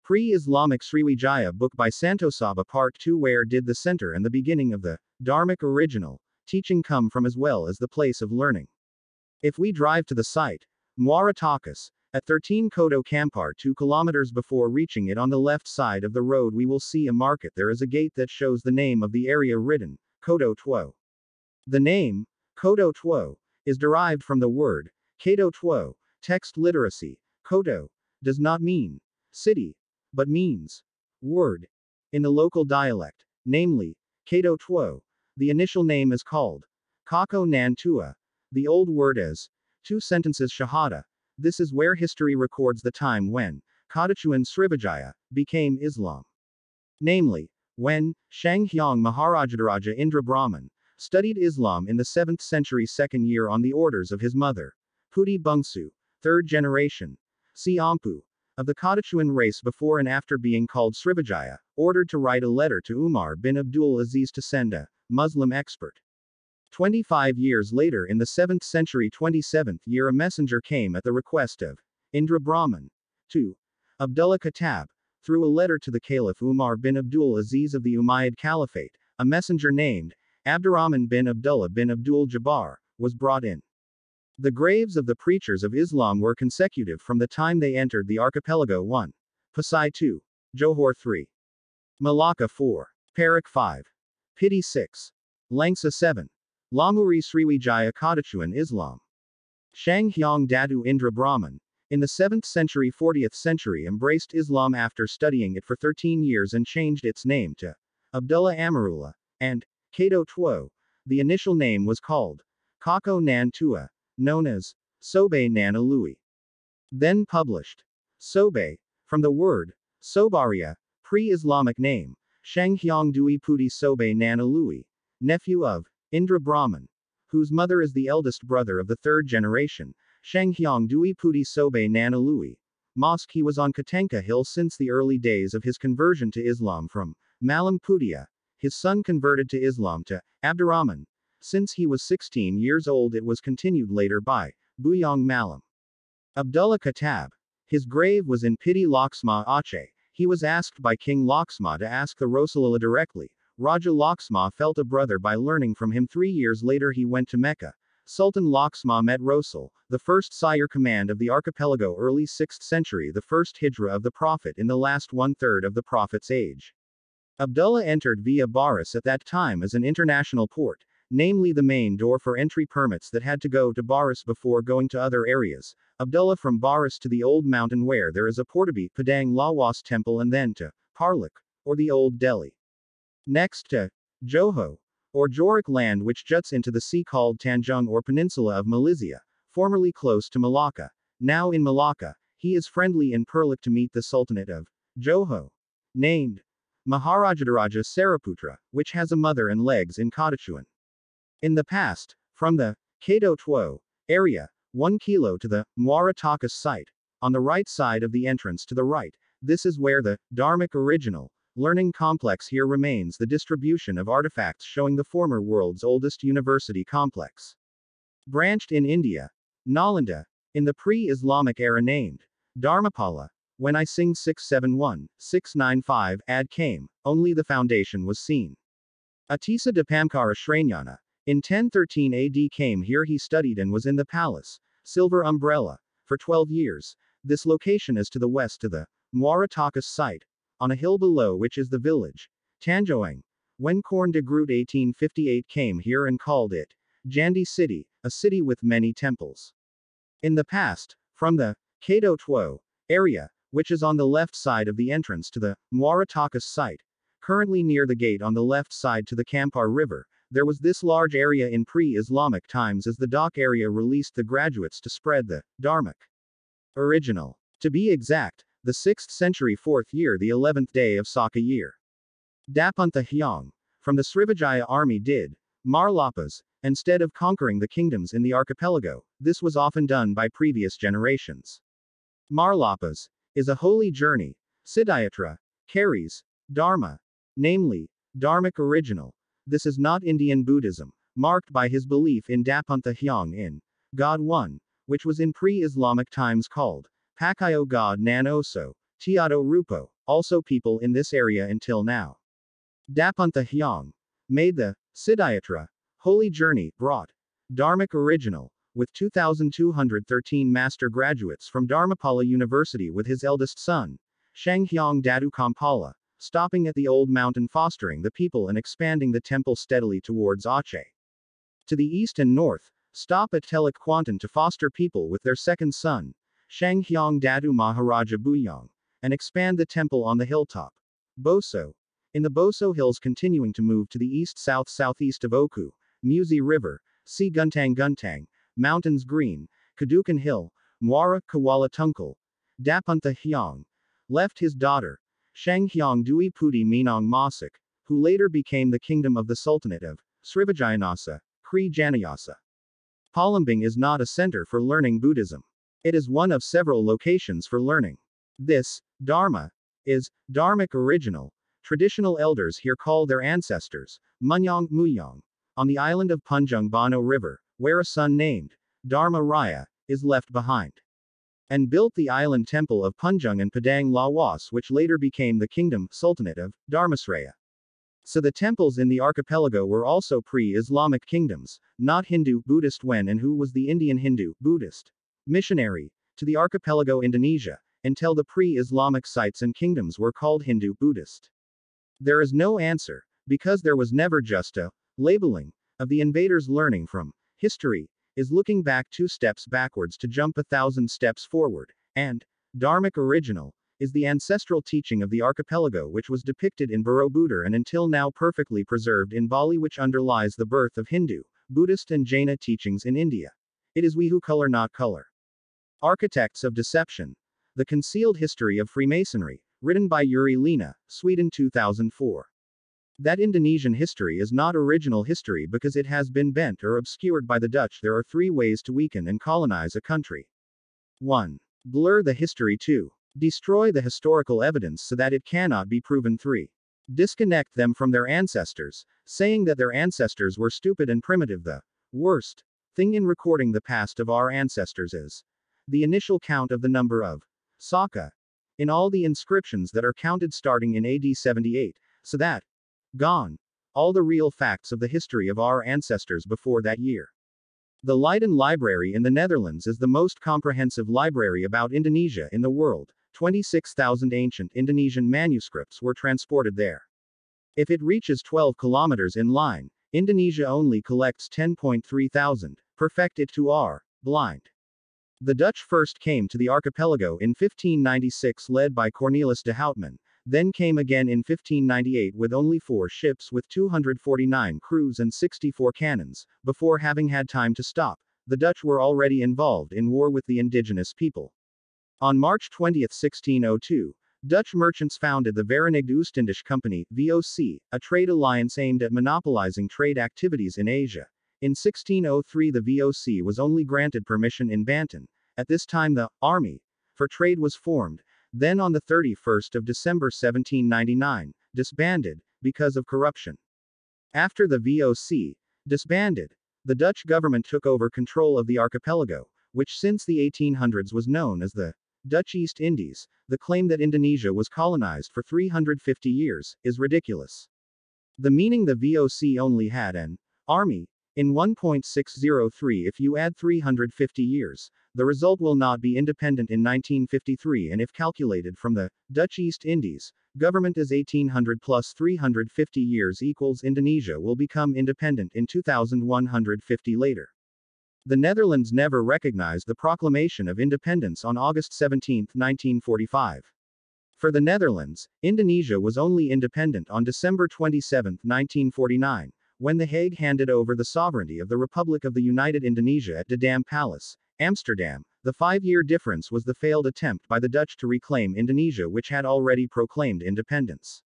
Pre-Islamic Sriwijaya book by Santosaba Part 2. Where did the center and the beginning of the Dharmic original teaching come from, as well as the place of learning? If we drive to the site, Muara Takus, at 13 Kodo Kampar, 2 kilometers before reaching it on the left side of the road, we will see a market. There is a gate that shows the name of the area written, Kodo Tuo. The name, Kodo Tuo, is derived from the word, Kado Tuo. Text literacy, Kodo, does not mean city, but means word. In the local dialect, namely, Kado Tuo, the initial name is called Kako Nan Tua, the old word is 2 sentences Shahada. This is where history records the time when 2.Sriwijaya became Islam. Namely, when Shanghyang Maharajadaraja Indra Brahman studied Islam in the 7th century 2nd year on the orders of his mother, Putih Bungsu, 3rd generation, Si Ampu, of the Kadachuan race, before and after being called Sriwijaya, ordered to write a letter to Umar bin Abdul Aziz to send a Muslim expert. 25 years later, in the 7th century 27th year, a messenger came at the request of Indra Brahman to Abdullah Khattab, through a letter to the Caliph Umar bin Abdul Aziz of the Umayyad Caliphate. A messenger named Abdurrahman bin Abdullah bin Abdul Jabbar was brought in. The graves of the preachers of Islam were consecutive from the time they entered the archipelago. 1. Pasai 2. Johor 3. Malacca 4. Perak 5. Piti 6. Langsa 7. Lamuri Sriwijaya Kadachuan Islam. Shanghyang Datu Indra Brahman, in the 7th century 40th century, embraced Islam after studying it for 13 years and changed its name to Abdullah Amarullah, and Kado Tuo. The initial name was called Kako Nan Tua, known as Sobe Nan Alui. Then published Sobe, from the word Sobaria, pre-Islamic name, Shanghyang Dui Putih Sobe Nan Alui, nephew of Indra Brahman, whose mother is the eldest brother of the 3rd generation, Shanghyang Dui Putih Sobe Nan Alui. Mosque. He was on Katenka Hill since the early days of his conversion to Islam from Malam Putia. His son converted to Islam to Abdurrahman. Since he was 16 years old, it was continued later by Buyong Malam Abdullah Khattab. His grave was in Piti Laksma Aceh. He was asked by King Laksma to ask the Rasulullah directly. Raja Laksma felt a brother by learning from him. 3 years later he went to Mecca. Sultan Laksma met Rasul, the first sire command of the archipelago, early 6th century, the first hijra of the Prophet in the last 1/3 of the Prophet's age. Abdullah entered via Baris at that time as an international port, namely the main door for entry permits that had to go to Baris before going to other areas. Abdullah from Baris to the old mountain where there is a Portabi Padang Lawas temple, and then to Parlak, or the old Delhi. Next to Johor, or Jorik land, which juts into the sea, called Tanjung or Peninsula of Malaysia, formerly close to Malacca. Now in Malacca, he is friendly in Perlak to meet the Sultanate of Johor, named Maharajadaraja Saraputra, which has a mother and legs in Kadachuan. In the past, from the Kado Tuo area, 1 kilo to the Muara Takus site, on the right side of the entrance to the right, this is where the Dharmic original learning complex here remains, the distribution of artifacts showing the former world's oldest university complex. Branched in India, Nalanda, in the pre-Islamic era, named Dharmapala. When I sing 671-695 ad came, only the foundation was seen. Atisa de Pamkara Shranyana, in 1013 AD came here. He studied and was in the palace, Silver Umbrella, for 12 years. This location is to the west to the Muara Takus site, on a hill below which is the village Tanjoang. When Corn de Groot 1858 came here and called it Jandi City, a city with many temples. In the past, from the Kado Tuo area, which is on the left side of the entrance to the Muara Takus site, currently near the gate on the left side to the Kampar River, there was this large area in pre-Islamic times as the dock area released the graduates to spread the Dharmic original. To be exact, the 6th century 4th year, the 11th day of Saka year. Dapuntha Hyang, from the Sriwijaya army, did Marlapas, instead of conquering the kingdoms in the archipelago. This was often done by previous generations. Marlapas is a holy journey. Siddhayatra carries Dharma, namely Dharmic original. This is not Indian Buddhism, marked by his belief in Dapuntha Hyang in God One, which was in pre-Islamic times called Pakayo God Nan Oso, Tiado Rupo, also people in this area until now. Dapunta Hyang made the Siddhayatra holy journey, brought Dharmic original, with 2,213 master graduates from Dharmapala University with his eldest son, Shanghyang Datu Kampala, stopping at the old mountain fostering the people and expanding the temple steadily towards Aceh. To the east and north, stop at Teluk Kuantan to foster people with their second son, Shanghyang Datu Maharaja Buyong, and expand the temple on the hilltop, Boso. In the Boso Hills continuing to move to the east-south-southeast of Oku, Musi River, See Guntang Guntang, Mountains Green, Kadukan Hill, Muara Kuala Tungkal, Dapunta Hyang, left his daughter, Shanghyang Dui Pudi Minang Masak, who later became the kingdom of the Sultanate of Sriwijaya, Kri Janayasa. Palembang is not a center for learning Buddhism. It is one of several locations for learning. This, Dharma, is Dharmic original. Traditional elders here call their ancestors, Munyang Muyang, on the island of Punjung Bano River, where a son named Dharmaraya is left behind, and built the island temple of Punjung and Padang Lawas, which later became the kingdom, Sultanate of Dharmasraya. So the temples in the archipelago were also pre-Islamic kingdoms, not Hindu, Buddhist. When and who was the Indian Hindu, Buddhist missionary to the archipelago Indonesia, until the pre-Islamic sites and kingdoms were called Hindu, Buddhist? There is no answer, because there was never just a labeling of the invaders. Learning from history is looking back 2 steps backwards to jump 1,000 steps forward, and Dharmic original is the ancestral teaching of the archipelago, which was depicted in Borobudur and until now perfectly preserved in Bali, which underlies the birth of Hindu, Buddhist and Jaina teachings in India. It is we who color, not color. Architects of Deception. The Concealed History of Freemasonry, written by Uri Lina, Sweden 2004. That Indonesian history is not original history because it has been bent or obscured by the Dutch. There are 3 ways to weaken and colonize a country. 1. Blur the history. 2. Destroy the historical evidence so that it cannot be proven. 3. Disconnect them from their ancestors, saying that their ancestors were stupid and primitive. The worst thing in recording the past of our ancestors is the initial count of the number of Saka in all the inscriptions that are counted starting in AD 78, so that gone all the real facts of the history of our ancestors before that year. The Leiden Library in the Netherlands is the most comprehensive library about Indonesia in the world. 26,000 ancient Indonesian manuscripts were transported there. If it reaches 12 kilometers in line, Indonesia only collects 10.3 thousand. Perfect it to our blind. The Dutch first came to the archipelago in 1596 led by Cornelis de Houtman, then came again in 1598 with only 4 ships with 249 crews and 64 cannons. Before having had time to stop, the Dutch were already involved in war with the indigenous people. On March 20, 1602, Dutch merchants founded the Verenigde Oostindische Company, VOC, a trade alliance aimed at monopolizing trade activities in Asia. In 1603 the VOC was only granted permission in Banten. At this time the Army for Trade was formed, then on the 31st of December 1799, disbanded, because of corruption. After the VOC disbanded, the Dutch government took over control of the archipelago, which since the 1800s was known as the Dutch East Indies. The claim that Indonesia was colonized for 350 years is ridiculous. The meaning the VOC only had an army in 1.603. If you add 350 years, the result will not be independent in 1953, and if calculated from the Dutch East Indies government as 1800 plus 350 years equals Indonesia will become independent in 2150 later. The Netherlands never recognized the proclamation of independence on August 17, 1945. For the Netherlands, Indonesia was only independent on December 27, 1949. When The Hague handed over the sovereignty of the Republic of the United Indonesia at De Dam Palace, Amsterdam. The 5-year difference was the failed attempt by the Dutch to reclaim Indonesia, which had already proclaimed independence.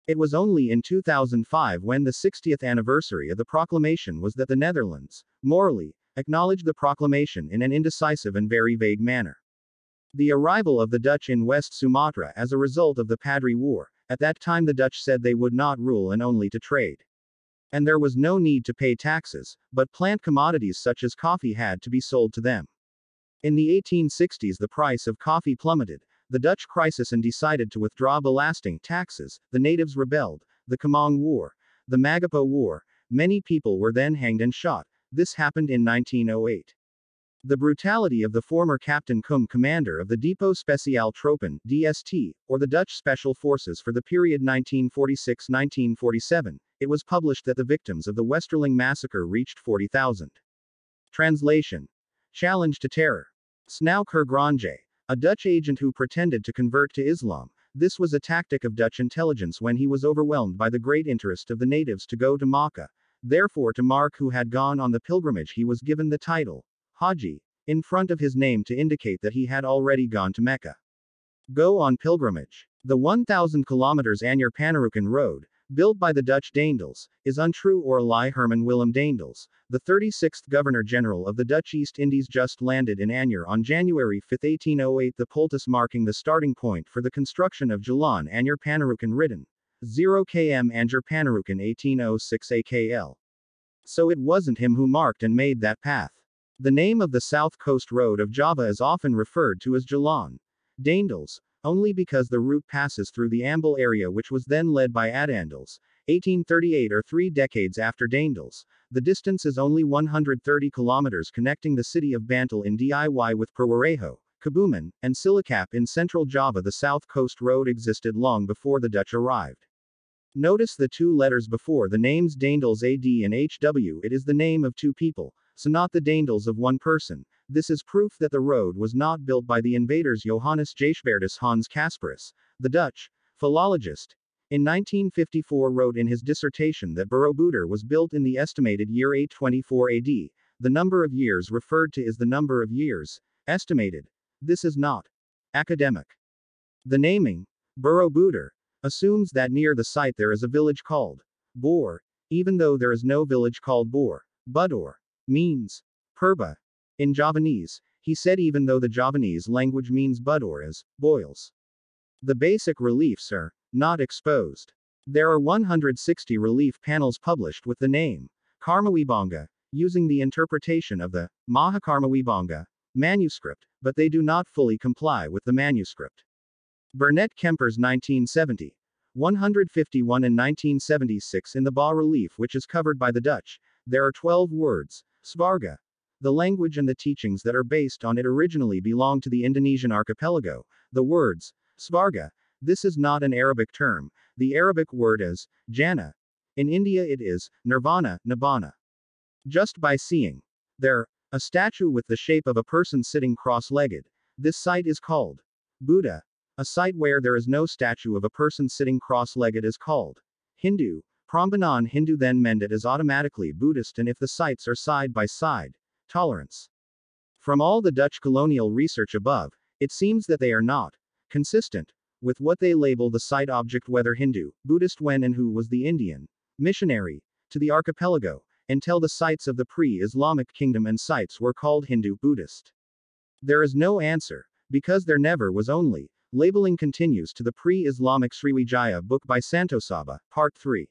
It was only in 2005, when the 60th anniversary of the proclamation was, that the Netherlands, morally, acknowledged the proclamation in an indecisive and very vague manner. The arrival of the Dutch in West Sumatra as a result of the Padri War. At that time the Dutch said they would not rule and only to trade. And there was no need to pay taxes, but plant commodities such as coffee had to be sold to them. In the 1860s the price of coffee plummeted, the Dutch crisis and decided to withdraw belasting taxes, the natives rebelled, the Kamang War, the Magapo War, many people were then hanged and shot. This happened in 1908. The brutality of the former Captain Cum, commander of the Depot Speciaal Troepen, DST, or the Dutch Special Forces for the period 1946-1947, it was published that the victims of the Westerling massacre reached 40,000. Translation. Challenge to terror. Snau Ker Granje, a Dutch agent who pretended to convert to Islam. This was a tactic of Dutch intelligence when he was overwhelmed by the great interest of the natives to go to Makkah. Therefore, to mark who had gone on the pilgrimage, he was given the title Haji in front of his name to indicate that he had already gone to Mecca. Go on pilgrimage. The 1,000 kilometers Anjer Panneruken road, built by the Dutch Daendels, is untrue or a lie. Herman Willem Daendels, the 36th Governor-General of the Dutch East Indies, just landed in Anjer on January 5, 1808, the poultice marking the starting point for the construction of Jalan Anjer Panneruken Ridden. 0 km Anjer Panneruken 1806 AKL. So it wasn't him who marked and made that path. The name of the South Coast Road of Java is often referred to as Jalan Daendels, only because the route passes through the Amble area, which was then led by Adandels. 1838, or 3 decades after Daendels. The distance is only 130 kilometers, connecting the city of Bantul in Diy with Purworejo, Kebumen, and Cilacap in central Java. The South Coast Road existed long before the Dutch arrived. Notice the 2 letters before the names Daendels, AD and HW. It is the name of 2 people, so not the Daendels of 1 person. This is proof that the road was not built by the invaders Johannes Jaesbertus Hans Casparus, the Dutch philologist. In 1954 wrote in his dissertation that Borobudur was built in the estimated year 824 AD. The number of years referred to is the number of years estimated. This is not academic. The naming, Borobudur, assumes that near the site there is a village called Bor, even though there is no village called Bor. Budor means Purba in Javanese. He said even though the Javanese language means Budor as boils. The basic reliefs are not exposed. There are 160 relief panels published with the name Karmawibanga, using the interpretation of the Mahakarmawibanga manuscript, but they do not fully comply with the manuscript. Burnett Kemper's 1970, 151 and 1976 in the bas-relief, which is covered by the Dutch. There are 12 words. Svarga. The language and the teachings that are based on it originally belong to the Indonesian archipelago. The words, Svarga. This is not an Arabic term. The Arabic word is Jannah. In India it is Nirvana, Nibbana. Just by seeing there a statue with the shape of a person sitting cross-legged, this site is called Buddha. A site where there is no statue of a person sitting cross-legged is called Hindu. Prambanan Hindu, then Mendet is automatically Buddhist, and if the sites are side by side, tolerance. From all the Dutch colonial research above, it seems that they are not consistent with what they label the site object, whether Hindu, Buddhist, when and who was the Indian missionary to the archipelago, until the sites of the pre-Islamic kingdom and sites were called Hindu, Buddhist. There is no answer, because there never was. Only labeling continues to the pre-Islamic Sriwijaya book by Santosaba, Part 3.